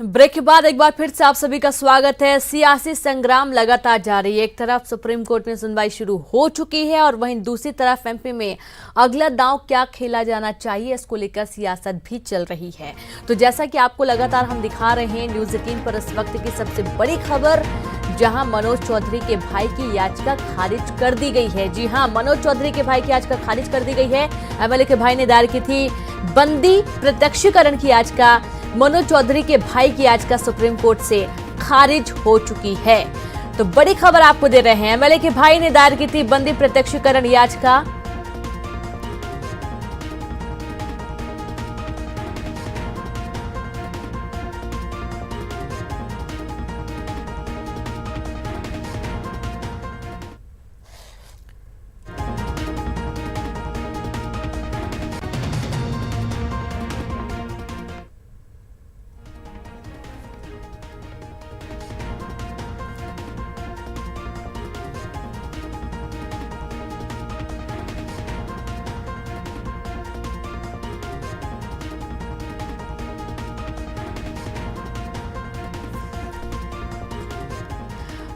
Break के बाद एक बार फिर से आप सभी का स्वागत है। सियासी संग्राम लगातार जारी है। एक तरफ सुप्रीम कोर्ट में सुनवाई शुरू हो चुकी है और वहीं दूसरी तरफ एमपी में अगला दांव क्या खेला जाना चाहिए, इसको लेकर सियासत भी चल रही है। तो जैसा कि आपको लगातार हम दिखा रहे हैं न्यूज़ 18 पर इस वक्त की सबसे बड़ी खबर, जहां मनोज चौधरी के भाई की याचिका खारिज कर दी गई है। जी हां, मनोज चौधरी के भाई की याचिका खारिज कर दी गई है। एमएलए के भाई ने दायर की थी बंदी प्रत्यक्षीकरण की याचिका। मनोज चौधरी के भाई की याचिका सुप्रीम कोर्ट से खारिज हो चुकी है। तो बड़ी खबर आपको दे रहे हैं, एमएलए के भाई ने दायर की थी बंदी प्रत्यक्षीकरण याचिका।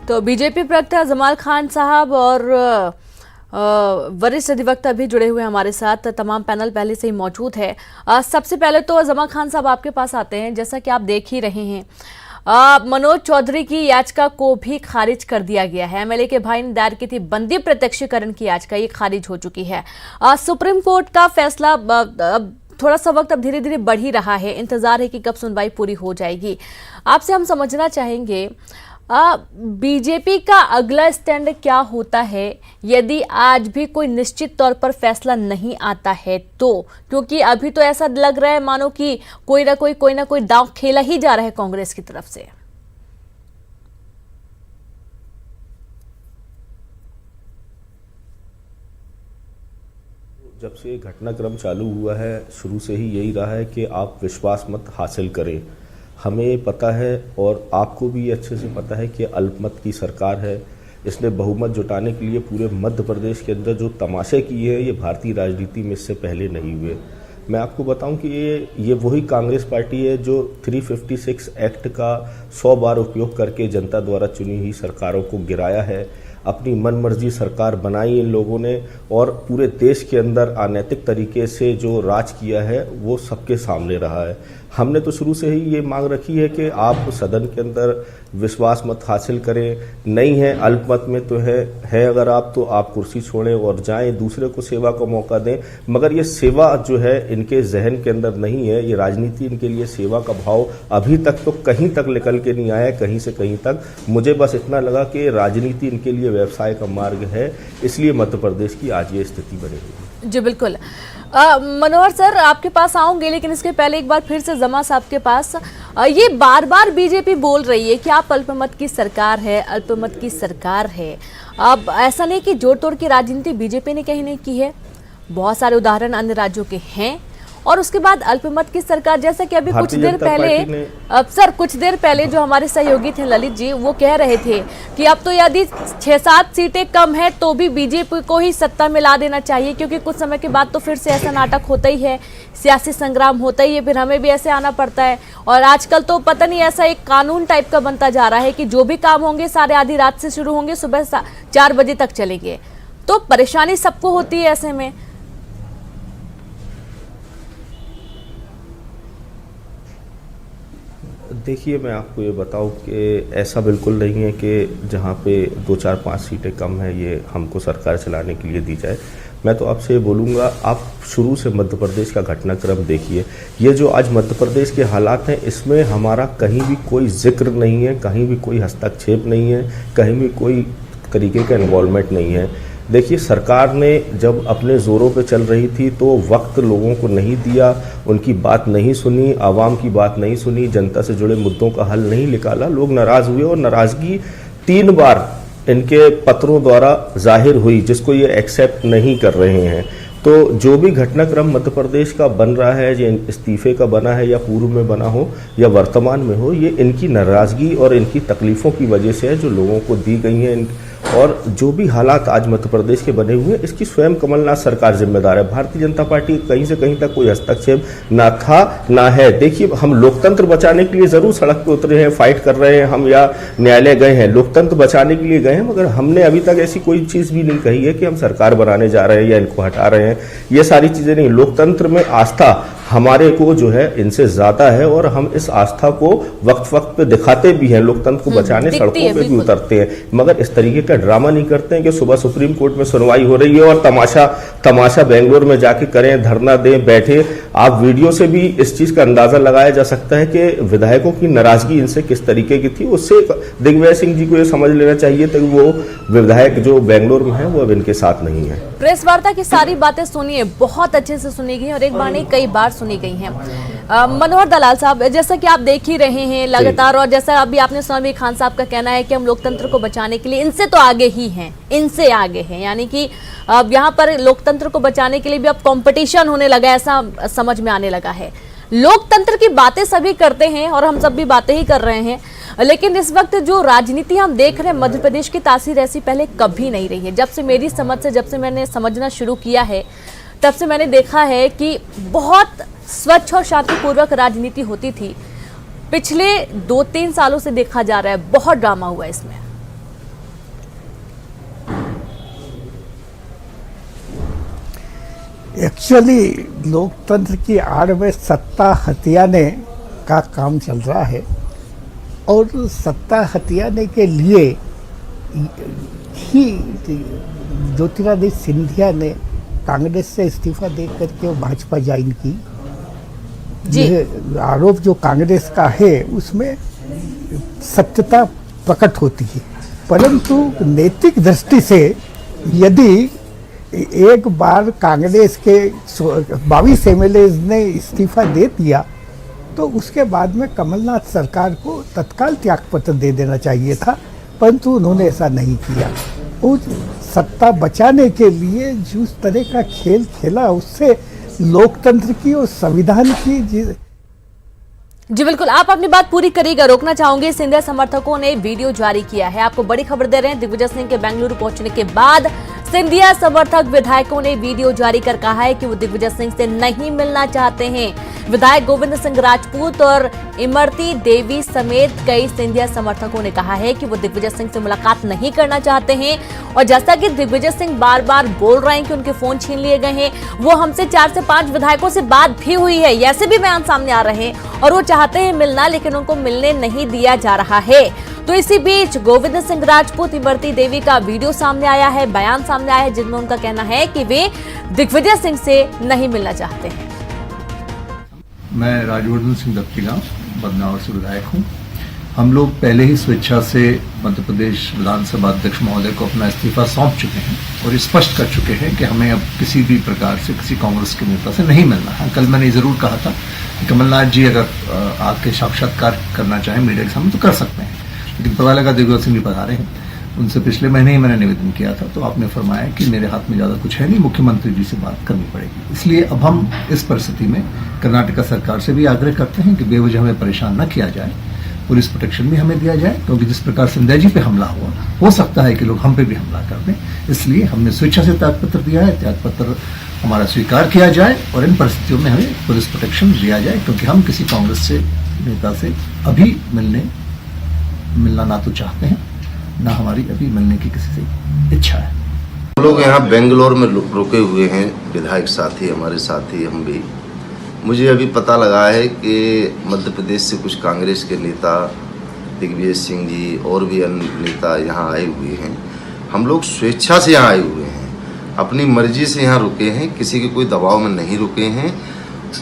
तो बीजेपी प्रवक्ता जमाल खान साहब और वरिष्ठ अधिवक्ता भी जुड़े हुए हमारे साथ। तमाम पैनल पहले से ही मौजूद है। सबसे पहले तो जमाल खान साहब आपके पास आते हैं। जैसा कि आप देख ही रहे हैं, मनोज चौधरी की याचिका को भी खारिज कर दिया गया है। एमएलए के भाई ने दायर की थी बंदी प्रत्यक्षीकरण की याचिका, ये खारिज हो चुकी है। सुप्रीम कोर्ट का फैसला अब थोड़ा सा वक्त अब धीरे धीरे बढ़ ही रहा है। इंतजार है कि कब सुनवाई पूरी हो जाएगी। आपसे हम समझना चाहेंगे बीजेपी का अगला स्टैंड क्या होता है यदि आज भी कोई निश्चित तौर पर फैसला नहीं आता है तो, क्योंकि अभी तो ऐसा लग रहा है मानो कि कोई ना कोई दांव खेला ही जा रहा है कांग्रेस की तरफ से। जब से घटनाक्रम चालू हुआ है, शुरू से ही यही रहा है कि आप विश्वास मत हासिल करें। हमें पता है और आपको भी अच्छे से पता है कि अल्पमत की सरकार है। इसने बहुमत जुटाने के लिए पूरे मध्य प्रदेश के अंदर जो तमाशे किए हैं, ये भारतीय राजनीति में इससे पहले नहीं हुए। मैं आपको बताऊं कि ये वही कांग्रेस पार्टी है जो 356 एक्ट का 100 बार उपयोग करके जनता द्वारा चुनी हुई सरकारों को गिराया है। अपनी मनमर्जी सरकार बनाई इन लोगों ने और पूरे देश के अंदर अनैतिक तरीके से जो राज किया है वो सबके सामने रहा है। हमने तो शुरू से ही ये मांग रखी है कि आप सदन के अंदर विश्वास मत हासिल करें। नहीं है अल्पमत में तो है अगर आप, तो आप कुर्सी छोड़ें और जाएं, दूसरे को सेवा का मौका दें। मगर ये सेवा जो है इनके जहन के अंदर नहीं है। ये राजनीति इनके लिए सेवा का भाव अभी तक तो कहीं तक निकल के नहीं आया, कहीं से कहीं तक। मुझे बस इतना लगा कि राजनीति इनके लिए व्यवसाय का मार्ग है, इसलिए मध्य प्रदेश की आज ये स्थिति बनी हुई है। जी बिल्कुल। मनोहर सर आपके पास आऊंगे, लेकिन इसके पहले एक बार फिर से जमा साहब के पास। ये बार बार बीजेपी बोल रही है कि आप अल्पमत की सरकार है, अल्पमत की सरकार है। अब ऐसा नहीं कि जोड़ तोड़ की राजनीति बीजेपी ने कहीं नहीं की है, बहुत सारे उदाहरण अन्य राज्यों के हैं। और उसके बाद अल्पमत की सरकार, जैसा कि अभी कुछ देर पहले जो हमारे सहयोगी थे ललित जी, वो कह रहे थे कि अब तो यदि 6-7 सीटें कम है तो भी बीजेपी को ही सत्ता में ला देना चाहिए, क्योंकि कुछ समय के बाद तो फिर से ऐसा नाटक होता ही है, सियासी संग्राम होता ही है, फिर हमें भी ऐसे आना पड़ता है। और आजकल तो पता नहीं ऐसा एक कानून टाइप का बनता जा रहा है कि जो भी काम होंगे सारे आधी रात से शुरू होंगे, सुबह 4 बजे तक चलेंगे। तो परेशानी सबको होती है ऐसे में। देखिए, मैं आपको ये बताऊं कि ऐसा बिल्कुल नहीं है कि जहाँ पे 2-4-5 सीटें कम है ये हमको सरकार चलाने के लिए दी जाए। मैं तो आपसे बोलूँगा, आप शुरू से मध्य प्रदेश का घटनाक्रम देखिए। ये जो आज मध्य प्रदेश के हालात हैं, इसमें हमारा कहीं भी कोई जिक्र नहीं है, कहीं भी कोई हस्तक्षेप नहीं है, कहीं भी कोई तरीके का इन्वॉल्वमेंट नहीं है। देखिए, सरकार ने जब अपने जोरों पे चल रही थी तो वक्त लोगों को नहीं दिया, उनकी बात नहीं सुनी, आवाम की बात नहीं सुनी, जनता से जुड़े मुद्दों का हल नहीं निकाला। लोग नाराज हुए और नाराजगी 3 बार इनके पत्रों द्वारा जाहिर हुई, जिसको ये एक्सेप्ट नहीं कर रहे हैं। तो जो भी घटनाक्रम मध्य प्रदेश का बन रहा है, ये इस्तीफे का बना है या पूर्व में बना हो या वर्तमान में हो, ये इनकी नाराजगी और इनकी तकलीफों की वजह से है जो लोगों को दी गई हैं। और जो भी हालात आज मध्य प्रदेश के बने हुए हैं, इसकी स्वयं कमलनाथ सरकार जिम्मेदार है। भारतीय जनता पार्टी कहीं से कहीं तक कोई हस्तक्षेप ना था ना है। देखिए, हम लोकतंत्र बचाने के लिए जरूर सड़क पे उतरे हैं, फाइट कर रहे हैं, हम या न्यायालय गए हैं, लोकतंत्र बचाने के लिए गए हैं, मगर हमने अभी तक ऐसी कोई चीज भी नहीं कही है कि हम सरकार बनाने जा रहे हैं या इनको हटा रहे हैं। ये सारी चीजें नहीं। लोकतंत्र में आस्था हमारे को जो है इनसे ज्यादा है और हम इस आस्था को वक्त वक्त पे दिखाते भी हैं, लोकतंत्र को बचाने सड़कों पे भी उतरते हैं, मगर इस तरीके का ड्रामा नहीं करते हैं कि सुबह सुप्रीम कोर्ट में सुनवाई हो रही है और तमाशा बेंगलोर में जाके करें, धरना दें, बैठे। आप वीडियो से भी इस चीज का अंदाजा लगाया जा सकता है कि विधायकों की नाराजगी इनसे किस तरीके की थी। उससे दिग्विजय सिंह जी को ये समझ लेना चाहिए था कि वो विधायक जो बेंगलोर में है वो अब इनके साथ नहीं है। प्रेस वार्ता की सारी बातें सुनिए, बहुत अच्छे से सुनी गई और एक बार नहीं कई बार सुनी गई हैं। मनोहर दलाल साहब, जैसा कि आप देख ही रहे हैं लगातार, और जैसा अभी आपने सुना भी, खान साहब का कहना है कि हम लोकतंत्र को बचाने के लिए इनसे तो आगे ही हैं, इनसे आगे हैं, यानी कि अब यहाँ पर लोकतंत्र को बचाने के लिए भी अब कंपटीशन होने लगा, ऐसा समझ में आने लगा है। लोकतंत्र की बातें सभी करते हैं और हम सब भी बातें ही कर रहे हैं, लेकिन इस वक्त जो राजनीति हम देख रहे हैं मध्य प्रदेश की तासीर ऐसी पहले कभी नहीं रही है। जब से मेरी समझ से, जब से मैंने समझना शुरू किया है, तब से मैंने देखा है कि बहुत स्वच्छ और शांतिपूर्वक राजनीति होती थी। पिछले 2-3 सालों से देखा जा रहा है बहुत ड्रामा हुआ इसमें। एक्चुअली लोकतंत्र की आड़ में सत्ता हथियाने का काम चल रहा है और सत्ता हथियाने के लिए ही ज्योतिरादित्य सिंधिया ने कांग्रेस से इस्तीफा दे करके वो भाजपा ज्वाइन की। यह आरोप जो कांग्रेस का है उसमें सत्यता प्रकट होती है, परंतु नैतिक दृष्टि से यदि एक बार कांग्रेस के 22 एमएलए ने इस्तीफा दे दिया तो उसके बाद में कमलनाथ सरकार को तत्काल त्यागपत्र दे देना चाहिए था, परंतु उन्होंने ऐसा नहीं किया। उस सत्ता बचाने के लिए जिस तरह का खेल खेला उससे लोकतंत्र की और संविधान की जी बिल्कुल, आप अपनी बात पूरी करिएगा, रोकना चाहूंगे। सिंधिया समर्थकों ने वीडियो जारी किया है, आपको बड़ी खबर दे रहे हैं। दिग्विजय सिंह के बेंगलुरु पहुंचने के बाद सिंधिया समर्थक विधायकों ने वीडियो जारी कर कहा है कि वो दिग्विजय सिंह से नहीं मिलना चाहते हैं। विधायक गोविंद सिंह राजपूत और इमरती देवी समेत कई सिंधिया समर्थकों ने कहा है कि वो दिग्विजय सिंह से मुलाकात नहीं करना चाहते हैं। और जैसा कि दिग्विजय सिंह बार बार बोल रहे हैं कि उनके फोन छीन लिए गए हैं, वो हमसे 4 से 5 विधायकों से बात भी हुई है, ऐसे भी बयान सामने आ रहे हैं और वो चाहते हैं मिलना, लेकिन उनको मिलने नहीं दिया जा रहा है। तो इसी बीच गोविंद सिंह राजपूत, इमरती देवी का वीडियो सामने आया है, बयान सामने आया है, जिनमें उनका कहना है कि वे दिग्विजय सिंह से नहीं मिलना चाहते हैं। मैं राजवर्धन सिंह दत्तीगांव बदनावर से विधायक हूँ। हम लोग पहले ही स्वेच्छा से मध्य प्रदेश विधानसभा अध्यक्ष महोदय को अपना इस्तीफा सौंप चुके हैं और स्पष्ट कर चुके हैं कि हमें अब किसी भी प्रकार से किसी कांग्रेस के नेता से नहीं मिलना है। कल मैंने जरूर कहा था कि कमलनाथ जी अगर आके साक्षात्कार करना चाहें मीडिया के सामने तो कर सकते हैं, लेकिन पता लगा दिग्विजय सिंह जी पधारे रहे हैं। उनसे पिछले महीने ही मैंने निवेदन किया था, तो आपने फरमाया कि मेरे हाथ में ज़्यादा कुछ है नहीं, मुख्यमंत्री जी से बात करनी पड़ेगी। इसलिए अब हम इस परिस्थिति में कर्नाटक सरकार से भी आग्रह करते हैं कि बेवजह हमें परेशान न किया जाए, पुलिस प्रोटेक्शन भी हमें दिया जाए, क्योंकि जिस प्रकार सिंधिया जी पे हमला हुआ, हो सकता है कि लोग हम पे भी हमला कर दें। इसलिए हमने स्वेच्छा से त्यागपत्र दिया है, त्यागपत्र हमारा स्वीकार किया जाए और इन परिस्थितियों में हमें पुलिस प्रोटेक्शन दिया जाए, क्योंकि हम किसी कांग्रेस से नेता से अभी मिलना ना तो चाहते हैं, ना हमारी अभी मिलने की किसी से इच्छा है। हम लोग यहाँ बेंगलोर में रुके हुए हैं, विधायक साथी, हमारे साथी, हम भी। मुझे अभी पता लगा है कि मध्य प्रदेश से कुछ कांग्रेस के नेता, दिग्विजय सिंह जी और भी अन्य नेता यहाँ आए हुए हैं। हम लोग स्वेच्छा से यहाँ आए हुए हैं, अपनी मर्जी से यहाँ रुके हैं, किसी के कोई दबाव में नहीं रुके हैं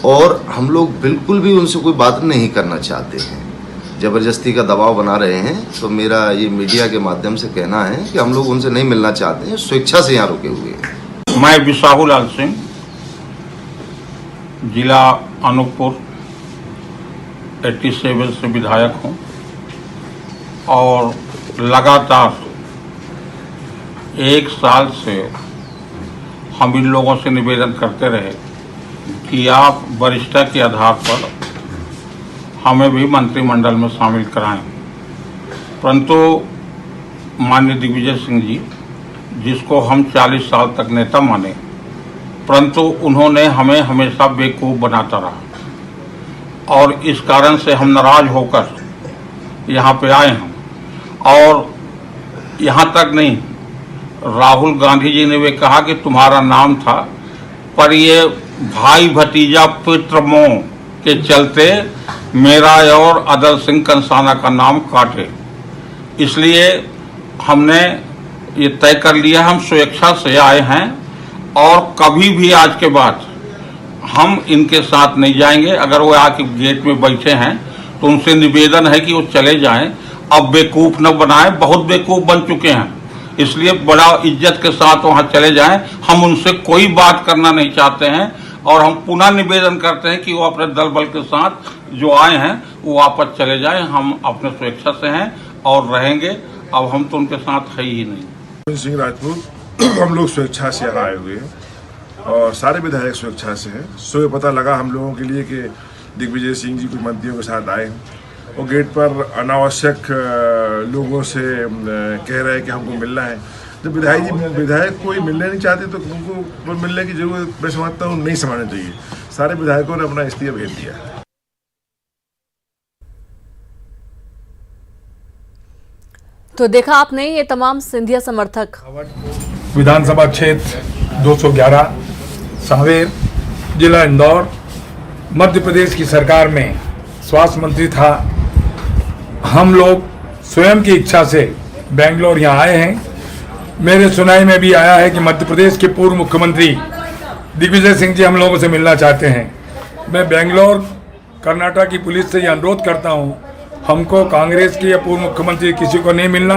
और हम लोग बिल्कुल भी उनसे कोई बात नहीं करना चाहते हैं। ज़बरदस्ती का दबाव बना रहे हैं, तो मेरा ये मीडिया के माध्यम से कहना है कि हम लोग उनसे नहीं मिलना चाहते हैं, स्वेच्छा से यहाँ रुके हुए हैं। मैं बिसाहू लाल सिंह, जिला अनूपपुर 87 से विधायक हूँ और लगातार 1 साल से हम इन लोगों से निवेदन करते रहे कि आप वरिष्ठता के आधार पर हमें भी मंत्रिमंडल में शामिल कराएं, परंतु माननीय दिग्विजय सिंह जी, जिसको हम 40 साल तक नेता माने, परंतु उन्होंने हमें हमेशा बेवकूफ़ बनाता रहा और इस कारण से हम नाराज होकर यहाँ पे आए हैं। और यहाँ तक नहीं, राहुल गांधी जी ने भी कहा कि तुम्हारा नाम था, पर ये भाई भतीजा पुत्र मोह के चलते मेरा और अदल सिंह कंसाना का नाम काटे। इसलिए हमने ये तय कर लिया, हम स्वेच्छा से आए हैं और कभी भी आज के बाद हम इनके साथ नहीं जाएंगे। अगर वो आके गेट में बैठे हैं तो उनसे निवेदन है कि वो चले जाएं, अब बेवकूफ़ न बनाएं, बहुत बेवकूफ़ बन चुके हैं। इसलिए बड़ा इज्जत के साथ वहां चले जाएं, हम उनसे कोई बात करना नहीं चाहते हैं और हम पुनः निवेदन करते हैं कि वो अपने दल बल के साथ जो आए हैं वो वापस चले जाएं। हम अपने स्वेच्छा से हैं और रहेंगे, अब हम तो उनके साथ है ही नहीं। सिंह राजपूत हम लोग स्वेच्छा से यहाँ आए हुए हैं और सारे विधायक स्वेच्छा से हैं। सुबह पता लगा हम लोगों के लिए कि दिग्विजय सिंह जी कुछ मंत्रियों के साथ आए हैं और गेट पर अनावश्यक लोगों से कह रहे हैं कि हमको मिलना है। जब विधायक कोई मिलने नहीं चाहते तो उनको मिलने की जरूरत मैं समझता हूँ नहीं समझना चाहिए। सारे विधायकों ने अपना इस्तीफा भेज दिया। तो देखा आपने ये तमाम सिंधिया समर्थक। विधानसभा क्षेत्र 211 सांवेर, जिला इंदौर, मध्य प्रदेश की सरकार में स्वास्थ्य मंत्री था। हम लोग स्वयं की इच्छा से बेंगलोर यहाँ आए हैं। मेरे सुनाई में भी आया है कि मध्य प्रदेश के पूर्व मुख्यमंत्री दिग्विजय सिंह जी हम लोगों से मिलना चाहते हैं। मैं बेंगलोर कर्नाटक की पुलिस से ये अनुरोध करता हूँ, हमको कांग्रेस के या पूर्व मुख्यमंत्री किसी को नहीं मिलना।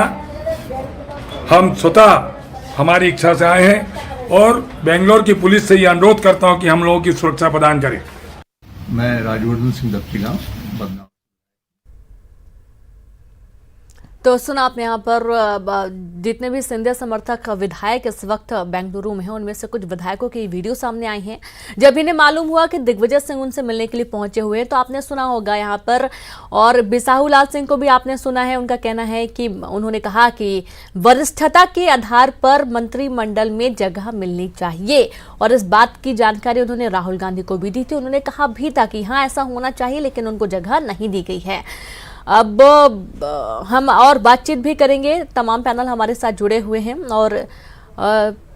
हम स्वतः हमारी इच्छा से आए हैं और बेंगलोर की पुलिस से ये अनुरोध करता हूँ कि हम लोगों की सुरक्षा प्रदान करें। मैं राजवर्धन सिंह दत्तीगांव, बदनाम। तो सुना आपने यहाँ पर जितने भी सिंधिया समर्थक विधायक इस वक्त बेंगलुरु में हैं, उनमें से कुछ विधायकों की वीडियो सामने आई हैं। जब इन्हें मालूम हुआ कि दिग्विजय सिंह उनसे मिलने के लिए पहुंचे हुए हैं तो आपने सुना होगा यहाँ पर, और बिसाहू लाल सिंह को भी आपने सुना है। उनका कहना है कि उन्होंने कहा कि वरिष्ठता के आधार पर मंत्रिमंडल में जगह मिलनी चाहिए और इस बात की जानकारी उन्होंने राहुल गांधी को भी दी थी। उन्होंने कहा भी था कि हाँ ऐसा होना चाहिए, लेकिन उनको जगह नहीं दी गई है। अब हम और बातचीत भी करेंगे। तमाम पैनल हमारे साथ जुड़े हुए हैं और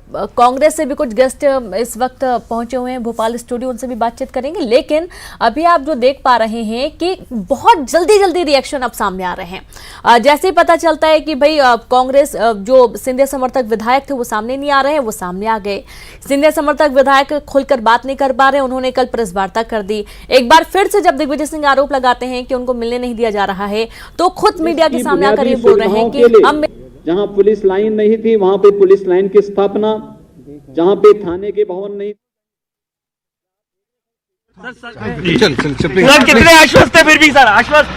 कांग्रेस से भी कुछ गेस्ट इस वक्त पहुंचे हुए हैं भोपाल स्टूडियो, उनसे भी बातचीत करेंगे। लेकिन अभी आप जो देख पा रहे हैं कि बहुत जल्दी जल्दी रिएक्शन अब सामने आ रहे हैं। जैसे ही पता चलता है कि भाई कांग्रेस जो सिंधिया समर्थक विधायक थे वो सामने नहीं आ रहे हैं, वो सामने आ गए। सिंधिया समर्थक विधायक खुलकर बात नहीं कर पा रहे, उन्होंने कल प्रेस वार्ता कर दी। एक बार फिर से जब दिग्विजय सिंह आरोप लगाते हैं कि उनको मिलने नहीं दिया जा रहा है तो खुद मीडिया के सामने आकर ये बोल रहे हैं कि हम जहां पुलिस लाइन नहीं थी वहां पे पुलिस लाइन की स्थापना, जहां पे थाने के भवन नहीं। सर कितने आश्वस्त थे फिर भी सर आश्वस्त।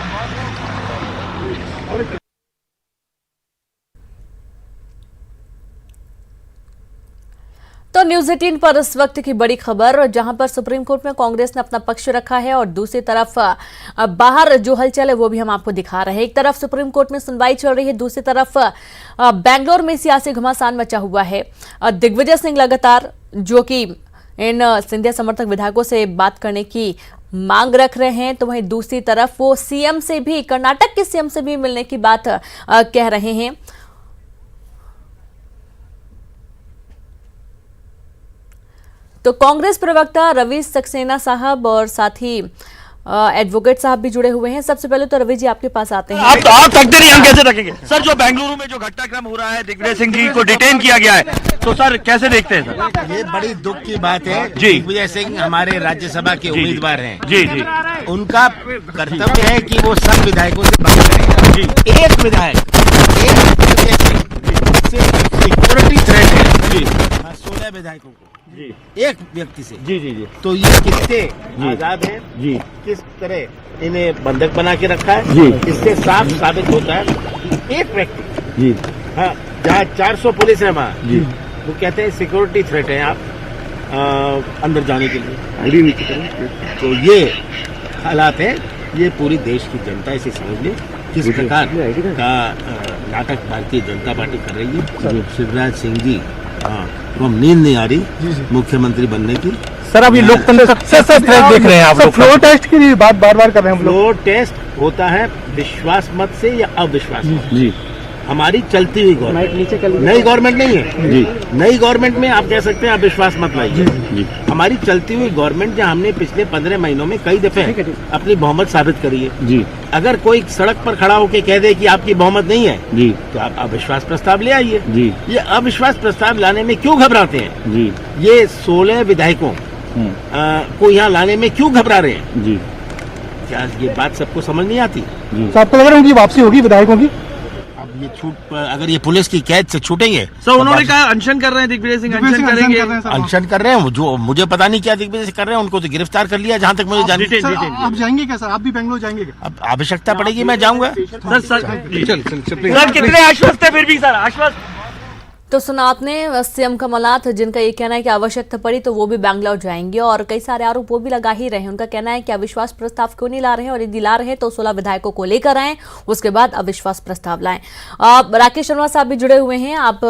तो न्यूज़ 18 पर इस वक्त की बड़ी खबर, जहां पर सुप्रीम कोर्ट में कांग्रेस ने अपना पक्ष रखा है और दूसरी तरफ बाहर जो हलचल है वो भी हम आपको दिखा रहे हैं। एक तरफ सुप्रीम कोर्ट में सुनवाई चल रही है, दूसरी तरफ बेंगलोर में सियासी घमासान मचा हुआ है। दिग्विजय सिंह लगातार जो कि इन सिंधिया समर्थक विधायकों से बात करने की मांग रख रहे हैं, तो वहीं दूसरी तरफ वो सीएम से भी, कर्नाटक के सीएम से भी मिलने की बात कह रहे हैं। तो कांग्रेस प्रवक्ता रवि सक्सेना साहब और साथ ही एडवोकेट साहब भी जुड़े हुए हैं। सबसे पहले तो रवि जी आपके पास आते हैं। आप सकते नहीं, हम कैसे रखेंगे सर? जो बेंगलुरु में जो घटनाक्रम हो रहा है, दिग्विजय सिंह जी को डिटेन किया गया है, तो सर कैसे देखते हैं सर? ये बड़ी दुख की बात है। जी, दिग्विजय सिंह हमारे राज्यसभा के उम्मीदवार हैं। जी जी, उनका कर्तव्य है कि वो सब विधायकों से बात करें। जी, एक विधायक सिक्योरिटी थ्रेट है। जी, 16 विधायकों को जी, एक व्यक्ति से। जी जी जी, तो ये कितने आजाद हैं जी, किस तरह इन्हें बंधक बना के रखा है जी, इससे साफ साबित होता है कि एक व्यक्ति जी, हाँ, जहाँ 400 पुलिस है वहाँ जी, वो कहते हैं सिक्योरिटी थ्रेट है आप अंदर जाने के लिए। तो ये हालात है, ये पूरी देश की जनता इसे समझ ले किस प्रकार का नाटक भारतीय जनता पार्टी कर रही है। शिवराज सिंह जी, हाँ, तो हम नींद नहीं आ रही मुख्यमंत्री बनने की। सर अब ये लोकतंत्र देख रहे हैं आप लोग, फ्लोर टेस्ट की बात बार बार कर रहे हैं। फ्लोर टेस्ट होता है विश्वास मत से या अविश्वास मत जी। हमारी चलती हुई गवर्नमेंट, नई गवर्नमेंट नहीं है जी। नई गवर्नमेंट में आप कह सकते हैं आप विश्वास मत लाइए जी। हमारी चलती हुई गवर्नमेंट जहां हमने पिछले 15 महीनों में कई दफे अपनी बहुमत साबित करी है जी। अगर कोई सड़क पर खड़ा होकर कह दे कि आपकी बहुमत नहीं है जी, तो आप अविश्वास प्रस्ताव ले आइए जी। ये अविश्वास प्रस्ताव लाने में क्यों घबराते हैं जी? ये 16 विधायकों को यहाँ लाने में क्यों घबरा रहे हैं जी? क्या ये बात सबको समझ नहीं आती? आपको लग रहा है उनकी वापसी होगी विधायकों की? अब ये छूट, अगर ये पुलिस की कैद से छूटेंगे सर, उन्होंने कहा अनशन कर रहे हैं दिग्विजय सिंह, अनशन करेंगे। अनशन कर रहे हैं, जो मुझे पता नहीं क्या दिग्विजय सिंह कर रहे हैं, उनको तो गिरफ्तार कर लिया जहां तक मुझे जानकारी। आप जाएंगे क्या सर? आप भी बेंगलोर जाएंगे क्या? अब आवश्यकता पड़ेगी मैं जाऊंगा सर। कितने आश्वस्त है फिर भी सर? आश्वस्त तो सुना आपने सीएम कमलनाथ, जिनका ये कहना है कि आवश्यकता पड़ी तो वो भी बैंगलोर जाएंगे, और कई सारे आरोप वो भी लगा ही रहे हैं। उनका कहना है कि अविश्वास प्रस्ताव क्यों नहीं ला रहे हैं, और यदि ला रहे हैं तो 16 विधायकों को लेकर आए, उसके बाद अविश्वास प्रस्ताव लाएं। राकेश शर्मा साहब भी जुड़े हुए हैं, आप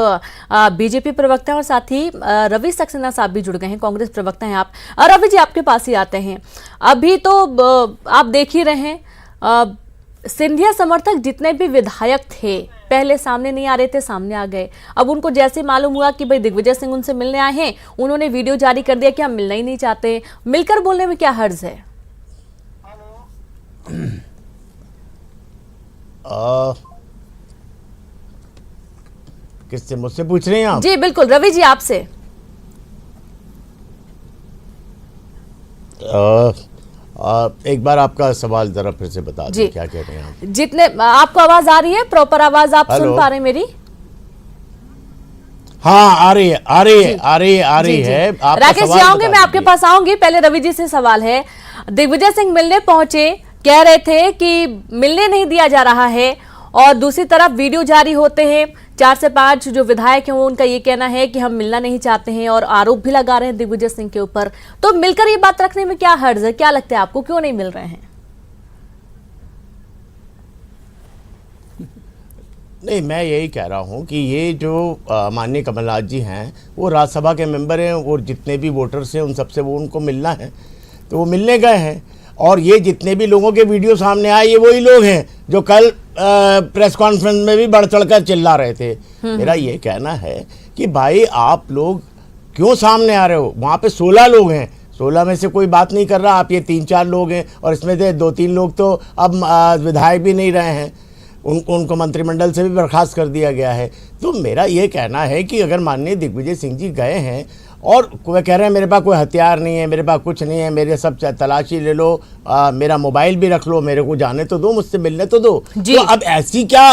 बीजेपी प्रवक्ता हैं, और साथ ही रवि सक्सेना साहब भी जुड़ गए हैं, कांग्रेस प्रवक्ता हैं आप। रवि जी, आपके पास ही आते हैं। अभी तो आप देख ही रहे हैं, सिंधिया समर्थक जितने भी विधायक थे पहले सामने नहीं आ रहे थे, सामने आ गए। अब उनको जैसे मालूम हुआ कि भाई दिग्विजय सिंह उनसे मिलने आए हैं, उन्होंने वीडियो जारी कर दिया कि हम मिलना ही नहीं चाहते। मिलकर बोलने में क्या हर्ज है? किससे? मुझसे पूछ रहे हैं आप? जी बिल्कुल, रवि जी आपसे। एक बार आपका सवाल जरा फिर से बता दें, क्या कह रहे हैं आप? जितने आपको आवाज आ रही है, प्रॉपर आवाज आप सुन पा रहे हैं मेरी? हाँ, आ रही है। राकेश जी आऊंगे, मैं आपके पास आऊंगी। पहले रवि जी से सवाल है, दिग्विजय सिंह मिलने पहुंचे, कह रहे थे कि मिलने नहीं दिया जा रहा है, और दूसरी तरफ वीडियो जारी होते हैं, 4 से 5 जो विधायक हैं वो उनका ये कहना है कि हम मिलना नहीं चाहते हैं, और आरोप भी लगा रहे हैं दिग्विजय सिंह के ऊपर। तो मिलकर ये बात रखने में क्या हर्ज है? क्या लगता है आपको, क्यों नहीं मिल रहे हैं? नहीं, मैं यही कह रहा हूं कि ये जो माननीय कमलनाथ जी हैं वो राज्यसभा के मेंबर हैं, और जितने भी वोटर्स हैं उन सबसे वो उनको मिलना है, तो वो मिलने गए हैं। और ये जितने भी लोगों के वीडियो सामने आए, ये वही लोग हैं जो कल प्रेस कॉन्फ्रेंस में भी बढ़ चढ़कर चिल्ला रहे थे। मेरा ये कहना है कि भाई आप लोग क्यों सामने आ रहे हो? वहाँ पे 16 लोग हैं, 16 में से कोई बात नहीं कर रहा, आप ये 3-4 लोग हैं, और इसमें से 2-3 लोग तो अब विधायक भी नहीं रहे हैं, उनको मंत्रिमंडल से भी बर्खास्त कर दिया गया है। तो मेरा ये कहना है कि अगर माननीय दिग्विजय सिंह जी गए हैं और वे कह रहे हैं मेरे पास कोई हथियार नहीं है, मेरे पास कुछ नहीं है, मेरे सब तलाशी ले लो, मेरा मोबाइल भी रख लो, मेरे को जाने तो दो, मुझसे मिलने तो दो। तो अब ऐसी क्या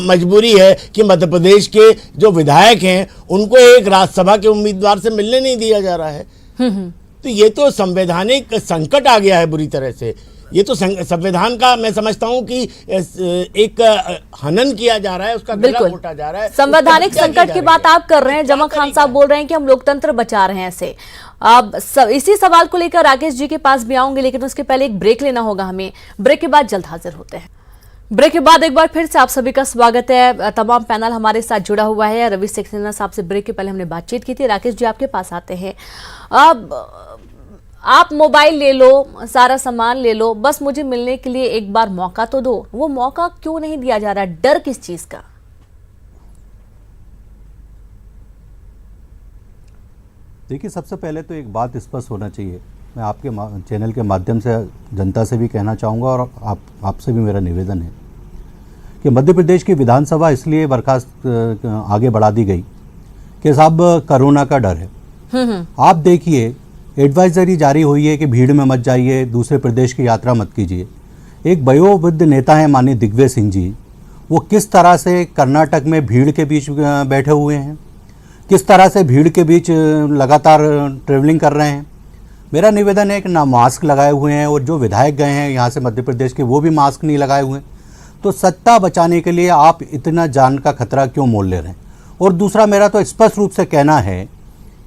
मजबूरी है कि मध्य प्रदेश के जो विधायक हैं उनको एक राज्यसभा के उम्मीदवार से मिलने नहीं दिया जा रहा है? तो ये तो संवैधानिक संकट आ गया है बुरी तरह से। ये तो संविधान का मैं समझता हूं कि एक हनन किया जा रहा है, उसका गला घोटा जा रहा है। संवैधानिक संकट की बात आप कर रहे हैं, जमा खान साहब बोल रहे हैं कि हम लोकतंत्र बचा रहे हैं ऐसे। अब इसी सवाल को लेकर राकेश जी के पास भी आऊंगे, लेकिन उसके पहले एक ब्रेक लेना होगा हमें। ब्रेक के बाद जल्द हाजिर होते हैं। ब्रेक के बाद एक बार फिर से आप सभी का स्वागत है। तमाम पैनल हमारे साथ जुड़ा हुआ है। रवि सक्सेना साहब से ब्रेक के पहले हमने बातचीत की थी। राकेश जी आपके पास आते हैं। अब आप मोबाइल ले लो, सारा सामान ले लो, बस मुझे मिलने के लिए एक बार मौका तो दो। वो मौका क्यों नहीं दिया जा रहा? डर किस चीज का? देखिए, सबसे पहले तो एक बात स्पष्ट होना चाहिए, मैं आपके चैनल के माध्यम से जनता से भी कहना चाहूँगा, और आपसे भी मेरा निवेदन है कि मध्य प्रदेश की विधानसभा इसलिए बर्खास्त आगे बढ़ा दी गई कि साहब कोरोना का डर है। आप देखिए, एडवाइजरी जारी हुई है कि भीड़ में मत जाइए, दूसरे प्रदेश की यात्रा मत कीजिए। एक वयोवृद्ध नेता है माननीय दिग्विजय सिंह जी, वो किस तरह से कर्नाटक में भीड़ के बीच बैठे हुए हैं, किस तरह से भीड़ के बीच लगातार ट्रेवलिंग कर रहे हैं। मेरा निवेदन है कि ना मास्क लगाए हुए हैं, और जो विधायक गए हैं यहाँ से मध्य प्रदेश के, वो भी मास्क नहीं लगाए हुए हैं। तो सत्ता बचाने के लिए आप इतना जान का खतरा क्यों मोल ले रहे हैं? और दूसरा, मेरा तो स्पष्ट रूप से कहना है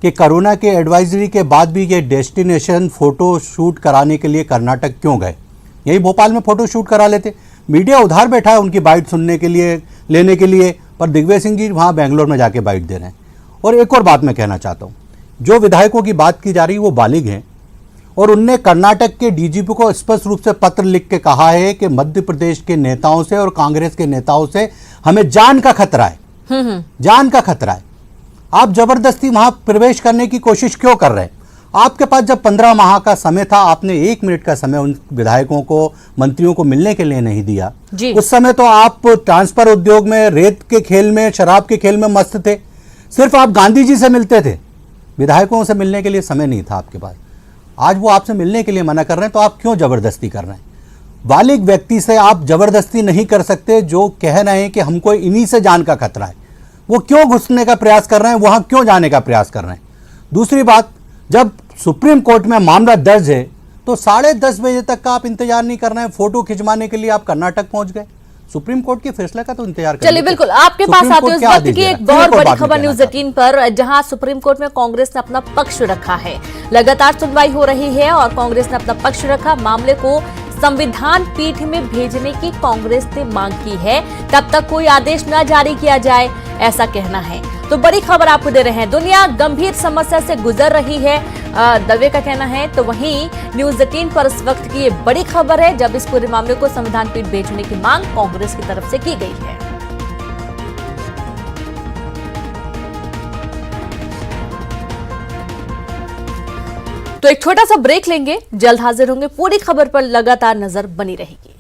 कि कोरोना के एडवाइजरी के बाद भी ये डेस्टिनेशन फ़ोटो शूट कराने के लिए कर्नाटक क्यों गए? यही भोपाल में फ़ोटो शूट करा लेते। मीडिया उधार बैठा है उनकी बाइट सुनने के लिए, लेने के लिए, पर दिग्विजय सिंह जी वहाँ बेंगलोर में जाके बाइट दे रहे हैं। और एक और बात मैं कहना चाहता हूँ, जो विधायकों की बात की जा रही है वो बालिग हैं और उनने कर्नाटक के डीजीपी को स्पष्ट रूप से पत्र लिख के कहा है कि मध्य प्रदेश के नेताओं से और कांग्रेस के नेताओं से हमें जान का खतरा है, जान का खतरा है। आप जबरदस्ती वहां प्रवेश करने की कोशिश क्यों कर रहे हैं? आपके पास जब 15 माह का समय था, आपने 1 मिनट का समय उन विधायकों को, मंत्रियों को मिलने के लिए नहीं दिया। उस समय तो आप ट्रांसफर उद्योग में, रेत के खेल में, शराब के खेल में मस्त थे। सिर्फ आप गांधी जी से मिलते थे, विधायकों से मिलने के लिए समय नहीं था आपके पास। आज वो आपसे मिलने के लिए मना कर रहे हैं, तो आप क्यों जबरदस्ती कर रहे हैं? बालिग व्यक्ति से आप जबरदस्ती नहीं कर सकते। जो कह रहे हैं कि हमको इन्हीं से जान का खतरा है, वो क्यों घुसने का प्रयास कर रहे हैं, वहां क्यों जाने का प्रयास कर रहे हैं? दूसरी बात, जब सुप्रीम कोर्ट में मामला दर्ज है तो 10:30 बजे तक का आप इंतजार नहीं कर रहे हैं। फोटो खिंचवाने के लिए आप कर्नाटक पहुंच गए। सुप्रीम कोर्ट के फैसले का तो इंतजार करिए। चलिए, बिल्कुल आपके पास आते हैं उस वक्त की एक बहुत बड़ी खबर न्यूज़ 18 पर, जहां सुप्रीम कोर्ट में कांग्रेस ने अपना पक्ष रखा है। लगातार सुनवाई हो रही है और कांग्रेस ने अपना पक्ष रखा। मामले को संविधान पीठ में भेजने की कांग्रेस ने मांग की है, तब तक कोई आदेश न जारी किया जाए, ऐसा कहना है। तो बड़ी खबर आपको दे रहे हैं। दुनिया गंभीर समस्या से गुजर रही है, दवे का कहना है। तो वहीं न्यूज़ 18 पर इस वक्त की ये बड़ी खबर है, जब इस पूरे मामले को संविधान पीठ भेजने की मांग कांग्रेस की तरफ से की गई है। तो एक छोटा सा ब्रेक लेंगे, जल्द हाजिर होंगे। पूरी खबर पर लगातार नजर बनी रहेगी।